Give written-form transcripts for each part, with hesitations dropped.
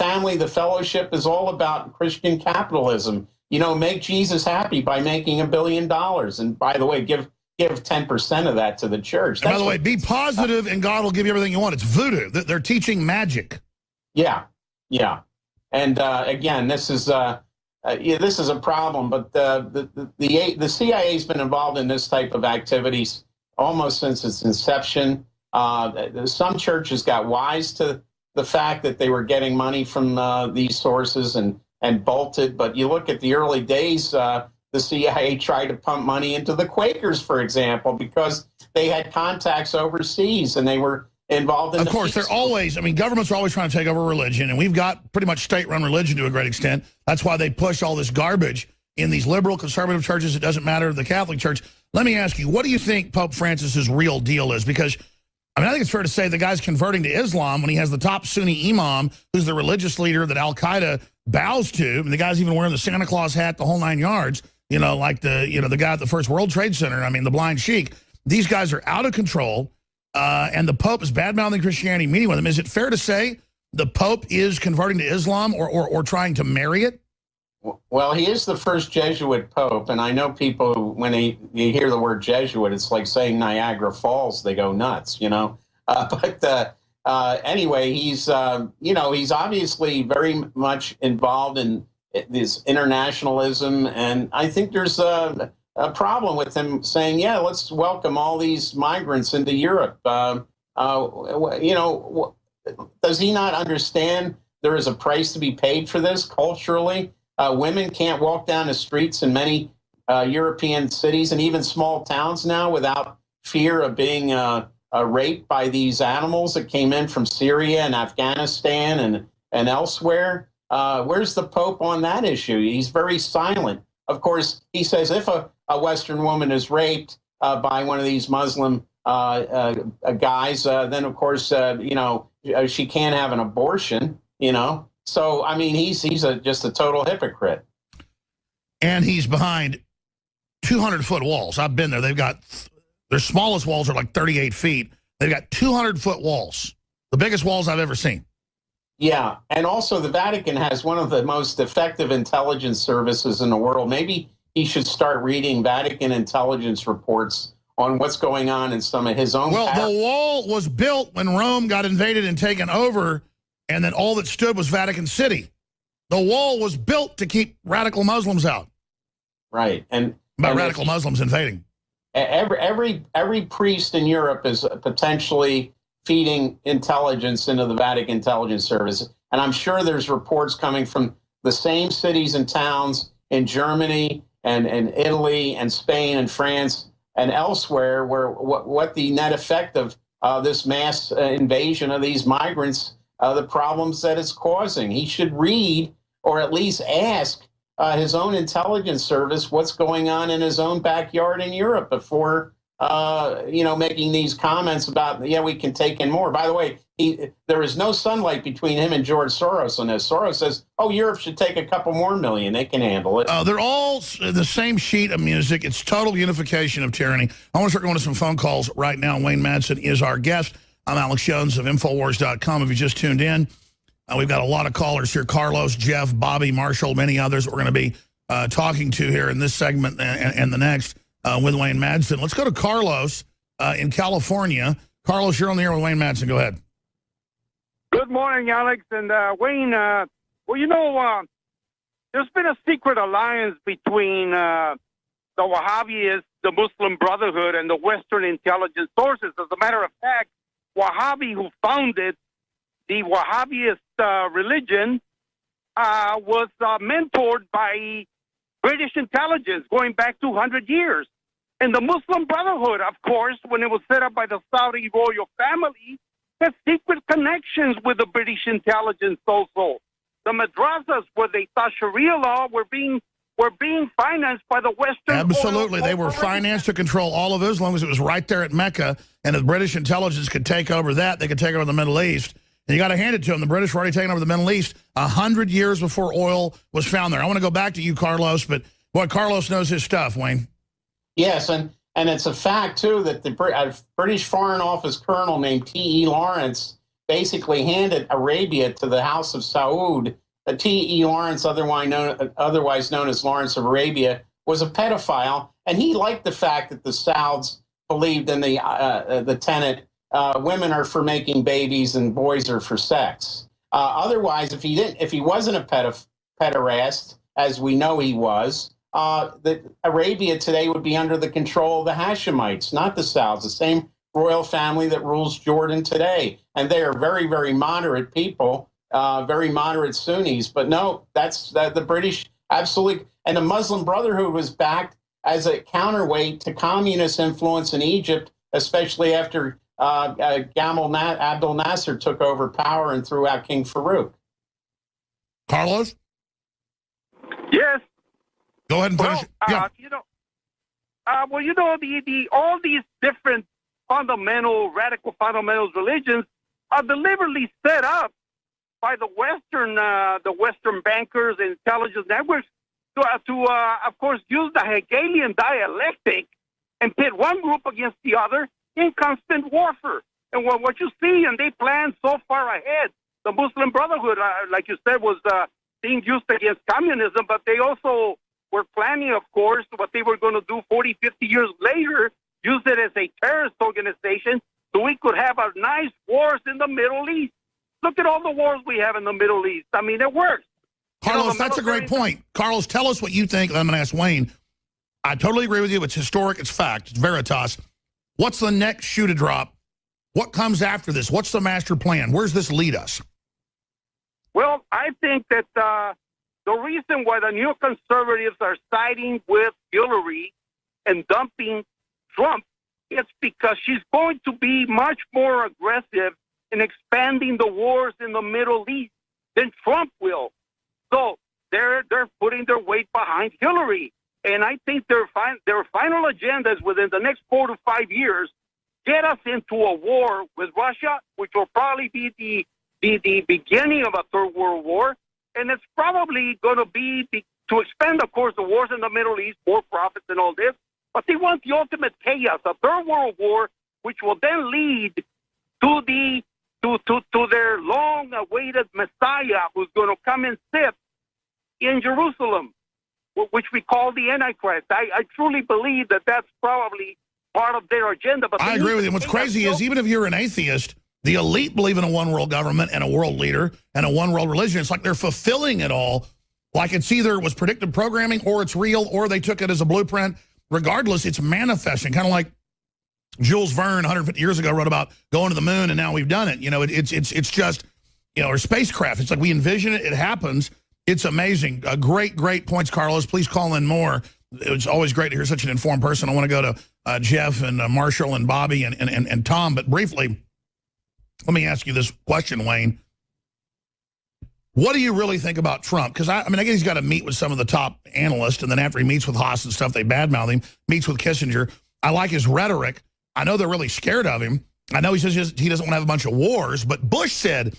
family, the fellowship is all about Christian capitalism. You know, make Jesus happy by making $1 billion. And by the way, give 10% of that to the church. And by the way, be positive and God will give you everything you want. It's voodoo. They're teaching magic. Yeah, yeah. And again, this is a problem. But the CIA has been involved in this type of activities almost since its inception. Some churches got wise to the fact that they were getting money from these sources and bolted. But you look at the early days, the CIA tried to pump money into the Quakers, for example, because they had contacts overseas and they were involved in. Of course, they're always, I mean, governments are always trying to take over religion, and we've got pretty much state-run religion to a great extent. That's why they push all this garbage in these liberal conservative churches. It doesn't matter, the Catholic Church. Let me ask you, what do you think Pope Francis's real deal is? Because I mean, I think it's fair to say the guy's converting to Islam when he has the top Sunni imam, who's the religious leader that Al-Qaeda bows to. And the guy's even wearing the Santa Claus hat, the whole 9 yards, you know, like the guy at the First World Trade Center. I mean, the blind sheik. These guys are out of control, and the Pope is bad-mouthing Christianity, meeting with them. Is it fair to say the Pope is converting to Islam or trying to marry it? Well, he is the first Jesuit Pope, and I know people, when you hear the word Jesuit, it's like saying Niagara Falls, they go nuts, you know. Anyway, he's obviously very much involved in this internationalism, and I think there's a problem with him saying, yeah, let's welcome all these migrants into Europe. You know, does he not understand there is a price to be paid for this culturally? Women can't walk down the streets in many European cities and even small towns now without fear of being raped by these animals that came in from Syria and Afghanistan and elsewhere. Where's the Pope on that issue? He's very silent. Of course, he says if a Western woman is raped by one of these Muslim guys, then, of course, you know, she can't have an abortion, you know. So, I mean, he's just a total hypocrite. And he's behind 200-foot walls. I've been there. They've got, their smallest walls are like 38 feet. They've got 200-foot walls, the biggest walls I've ever seen. Yeah, and also the Vatican has one of the most effective intelligence services in the world. Maybe he should start reading Vatican intelligence reports on what's going on in some of his own. Well, the wall was built when Rome got invaded and taken over, and then all that stood was Vatican City. The wall was built to keep radical Muslims out. Right. And by radical Muslims invading. Every priest in Europe is potentially feeding intelligence into the Vatican intelligence service. And I'm sure there's reports coming from the same cities and towns in Germany and Italy and Spain and France and elsewhere where what the net effect of this mass invasion of these migrants, the problems that it's causing. He should read or at least ask his own intelligence service what's going on in his own backyard in Europe before, you know, making these comments about, yeah, we can take in more. By the way, there is no sunlight between him and George Soros on this. Soros says, oh, Europe should take a couple more million. They can handle it. They're all the same sheet of music. It's total unification of tyranny. I want to start going to some phone calls right now. Wayne Madsen is our guest. I'm Alex Jones of Infowars.com. If you just tuned in, we've got a lot of callers here. Carlos, Jeff, Bobby, Marshall, many others we're going to be talking to here in this segment and the next with Wayne Madsen. Let's go to Carlos in California. Carlos, you're on the air with Wayne Madsen. Go ahead. Good morning, Alex. And Wayne, well, you know, there's been a secret alliance between the Wahhabis, the Muslim Brotherhood, and the Western intelligence sources. As a matter of fact, Wahhabi, who founded the Wahhabist religion, was mentored by British intelligence going back 200 years. And the Muslim Brotherhood, of course, when it was set up by the Saudi royal family, has secret connections with the British intelligence also. The madrasas where they taught Sharia law were being financed by the Western. Absolutely. They were financed to control all of Islam because it was right there at Mecca. And if the British intelligence could take over that, they could take over the Middle East. And you got to hand it to them. The British were already taking over the Middle East 100 years before oil was found there. I want to go back to you, Carlos, but boy, Carlos knows his stuff, Wayne. Yes, and it's a fact, too, that the British Foreign Office colonel named T.E. Lawrence basically handed Arabia to the House of Saud. T.E. Lawrence, otherwise known as Lawrence of Arabia, was a pedophile, and he liked the fact that the Sauds believed in the tenet, women are for making babies and boys are for sex. Otherwise, if he wasn't a pederast, as we know he was, that Arabia today would be under the control of the Hashemites, not the Sauds, the same royal family that rules Jordan today. And they are very, very moderate people, very moderate Sunnis. But no, that's the British absolutely. And the Muslim Brotherhood was backed as a counterweight to communist influence in Egypt, especially after Gamal Abdel Nasser took over power and threw out King Farouk. Carlos? Yes. Go ahead and finish. Well, all these different radical fundamentalist religions are deliberately set up by the Western bankers and intelligence networks to of course, use the Hegelian dialectic and pit one group against the other in constant warfare. And what you see, and they plan so far ahead, the Muslim Brotherhood, like you said, was being used against communism, but they also were planning, of course, what they were going to do 40, 50 years later, use it as a terrorist organization so we could have a nice wars in the Middle East. Look at all the wars we have in the Middle East. I mean, it works. Carlos, that's a great point. Carlos, tell us what you think. I'm going to ask Wayne. I totally agree with you. It's historic. It's fact. It's veritas. What's the next shoe to drop? What comes after this? What's the master plan? Where's this lead us? Well, I think that the reason why the neoconservatives are siding with Hillary and dumping Trump is because she's going to be much more aggressive in expanding the wars in the Middle East than Trump will. So they're putting their weight behind Hillary. And I think their final agendas within the next 4 to 5 years get us into a war with Russia, which will probably be the beginning of a third world war. And it's probably going to be to expand, of course, the wars in the Middle East, more profits and all this. But they want the ultimate chaos, a third world war, which will then lead to their long-awaited Messiah, who's going to come and sit in Jerusalem, which we call the Antichrist. I truly believe that that's probably part of their agenda. But I agree with you. What's crazy is even if you're an atheist, the elite believe in a one-world government and a world leader and a one-world religion. It's like they're fulfilling it all. Like it's either was predictive programming or it's real or they took it as a blueprint. Regardless, it's manifesting. Kind of like Jules Verne 150 years ago wrote about going to the moon and now we've done it. You know, it's just, you know, or spacecraft. It's like we envision it. It happens. It's amazing. Great points, Carlos. Please call in more. It's always great to hear such an informed person. I want to go to Jeff and Marshall and Bobby and Tom. But briefly, let me ask you this question, Wayne. What do you really think about Trump? Because, I mean, I guess he's got to meet with some of the top analysts, and then after he meets with Haas and stuff, they badmouth him, meets with Kissinger. I like his rhetoric. I know they're really scared of him. I know he says he doesn't want to have a bunch of wars, but Bush said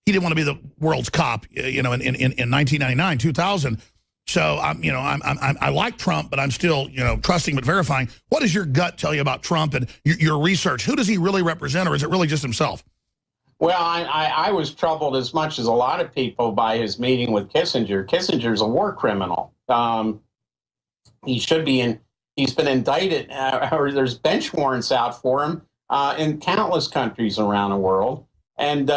he didn't want to be the world's cop, you know, in 1999, 2000. So, I like Trump, but I'm still, you know, trusting but verifying. What does your gut tell you about Trump and your research? Who does he really represent, or is it really just himself? Well, I was troubled as much as a lot of people by his meeting with Kissinger. Kissinger's a war criminal. He should be he's been indicted, or there's bench warrants out for him in countless countries around the world. And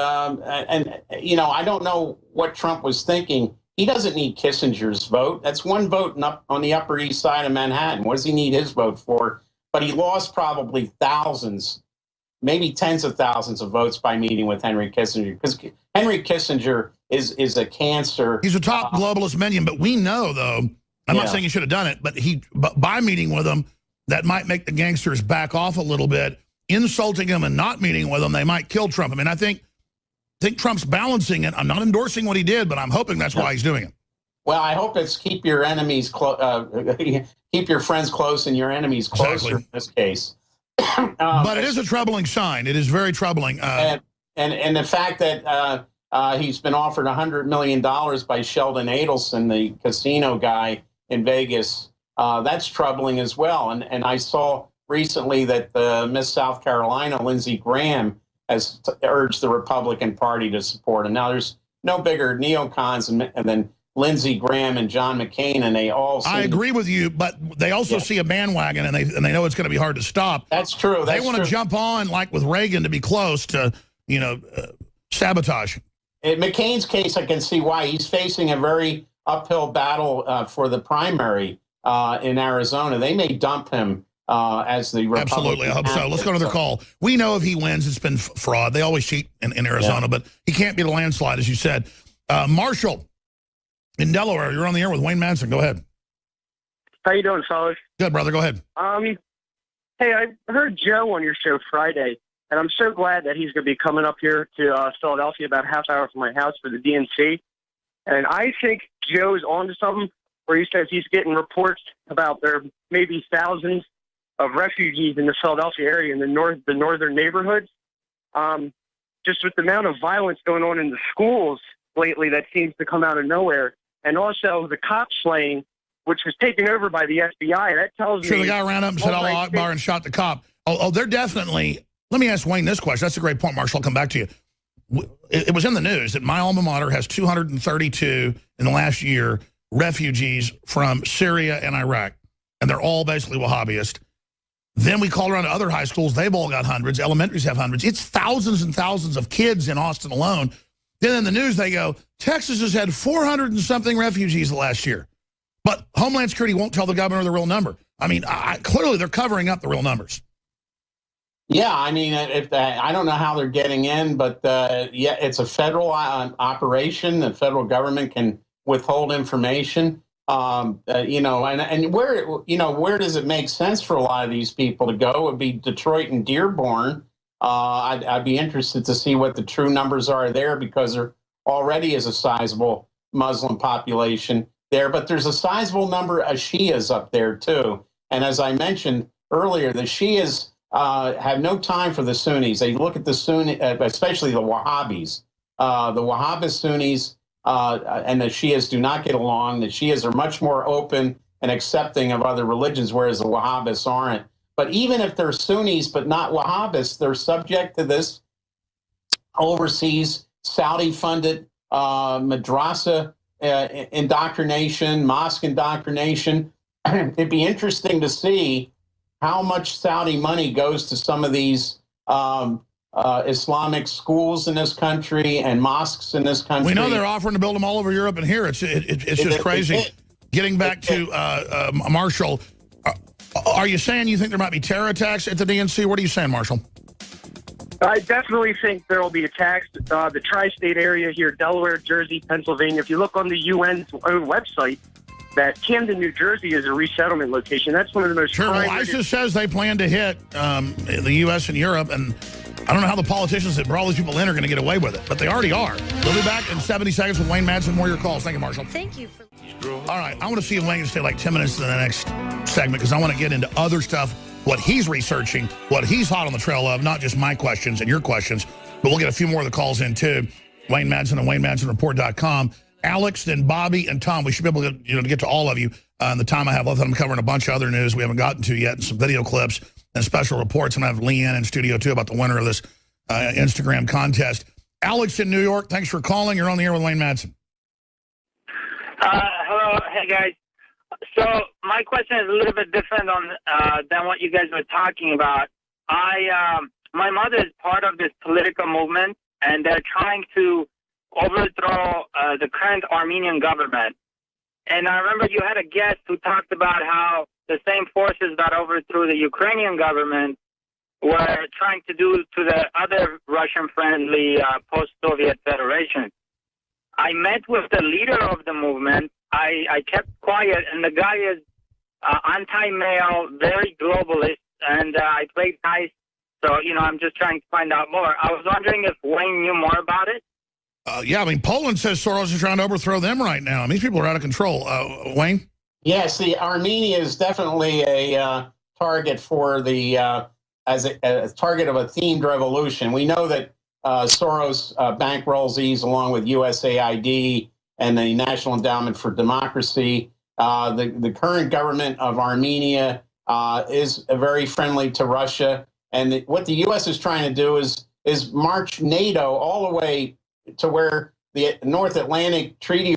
you know, I don't know what Trump was thinking. He doesn't need Kissinger's vote. That's one vote on the Upper East Side of Manhattan. What does he need his vote for? But he lost probably thousands, maybe tens of thousands of votes by meeting with Henry Kissinger, because Henry Kissinger is a cancer. He's a top globalist minion, but we know, though, I'm not saying he should have done it, but by meeting with him, that might make the gangsters back off a little bit. Insulting him and not meeting with him, they might kill Trump. I mean, I think Trump's balancing it. I'm not endorsing what he did, but I'm hoping that's why he's doing it. Well, I hope it's keep your enemies keep your friends close and your enemies closer in this case. But it is a troubling sign. It is very troubling. And the fact that he's been offered $100 million by Sheldon Adelson, the casino guy in Vegas, that's troubling as well. And I saw recently that Miss South Carolina, Lindsey Graham, has urged the Republican Party to support him. Now, there's no bigger neocons than Lindsey Graham and John McCain, and they all I agree with you, but they also see a bandwagon, and they know it's going to be hard to stop. That's true. They want to jump on, like with Reagan, to be close to, sabotage. In McCain's case, I can see why. He's facing a very uphill battle for the primary in Arizona. They may dump him as the Republican. Absolutely, I hope so. Let's go to another call. We know if he wins, it's been fraud. They always cheat in Arizona, but he can't beat a landslide, as you said. Marshall in Delaware, you're on the air with Wayne Madsen. Go ahead. How you doing, fellas? Good, brother. Go ahead. Hey, I heard Joe on your show Friday, and I'm so glad that he's going to be coming up here to Philadelphia about a half hour from my house for the DNC. And I think Joe's onto something where he says he's getting reports about there may be thousands of refugees in the Philadelphia area in the northern neighborhoods. Just with the amount of violence going on in the schools lately, that seems to come out of nowhere, and also the cop slaying, which was taken over by the FBI. That tells me... Sure, the guy ran up and said, Allah Akbar, and shot the cop. Oh, they're definitely... Let me ask Wayne this question. That's a great point, Marshall. I'll come back to you. It was in the news that my alma mater has 232 in the last year refugees from Syria and Iraq, and they're all basically Wahhabist. Then we call around to other high schools. They've all got hundreds. Elementaries have hundreds. It's thousands and thousands of kids in Austin alone. Then in the news, they go, Texas has had 400 and something refugees the last year. But Homeland Security won't tell the governor the real number. I mean, clearly they're covering up the real numbers. Yeah, I mean, I don't know how they're getting in, but yeah, it's a federal operation. The federal government can withhold information. And where does it make sense for a lot of these people to go? It would be Detroit and Dearborn. I'd be interested to see what the true numbers are there, because there already is a sizable Muslim population there, but there's a sizable number of Shias up there too. And as I mentioned earlier, the Shias have no time for the Sunnis. They look at the Sunni, especially the Wahhabis. The Wahhabist Sunnis and the Shias do not get along. The Shias are much more open and accepting of other religions, whereas the Wahhabists aren't. But even if they're Sunnis but not Wahhabists, they're subject to this overseas Saudi-funded madrasa indoctrination, mosque indoctrination. It'd be interesting to see how much Saudi money goes to some of these Islamic schools in this country and mosques in this country. We know they're offering to build them all over Europe and here. It's just crazy. Getting back to Marshall, are you saying you think there might be terror attacks at the DNC? What are you saying, Marshall? I definitely think there will be attacks. The tri-state area here, Delaware, Jersey, Pennsylvania. If you look on the UN's own website, that Camden, New Jersey is a resettlement location. That's one of the most... Sure, well, ISIS says they plan to hit the U.S. and Europe, and I don't know how the politicians that brought all these people in are going to get away with it, but they already are. We'll be back in 70 seconds with Wayne Madsen. More of your calls. Thank you, Marshall. Thank you. All right, I want to see if Wayne can stay like 10 minutes to the next segment, because I want to get into other stuff, what he's researching, what he's hot on the trail of, not just my questions and your questions, but we'll get a few more of the calls in, too. Wayne Madsen and WayneMadsenReport.com. Alex, then Bobby, and Tom. We should be able to, to get to all of you in the time I have left. I'm covering a bunch of other news we haven't gotten to yet, and some video clips and special reports. And I have Leanne in studio, too, about the winner of this Instagram contest. Alex in New York, thanks for calling. You're on the air with Wayne Madsen. Hello. Hey, guys. So my question is a little bit different than what you guys were talking about. My mother is part of this political movement, and they're trying to overthrow the current Armenian government. And I remember you had a guest who talked about how the same forces that overthrew the Ukrainian government were trying to do to the other Russian-friendly post-Soviet Federation. I met with the leader of the movement. I kept quiet, and the guy is anti-male, very globalist, and I played nice. So, I'm just trying to find out more. I was wondering if Wayne knew more about it. Yeah, I mean, Poland says Soros is trying to overthrow them right now. I mean, these people are out of control. Wayne? Yes, Armenia is definitely a target for as a target of a themed revolution. We know that Soros bankrolls these along with USAID and the National Endowment for Democracy. The current government of Armenia is very friendly to Russia. And what the U.S. is trying to do is is march NATO all the way to where the North Atlantic Treaty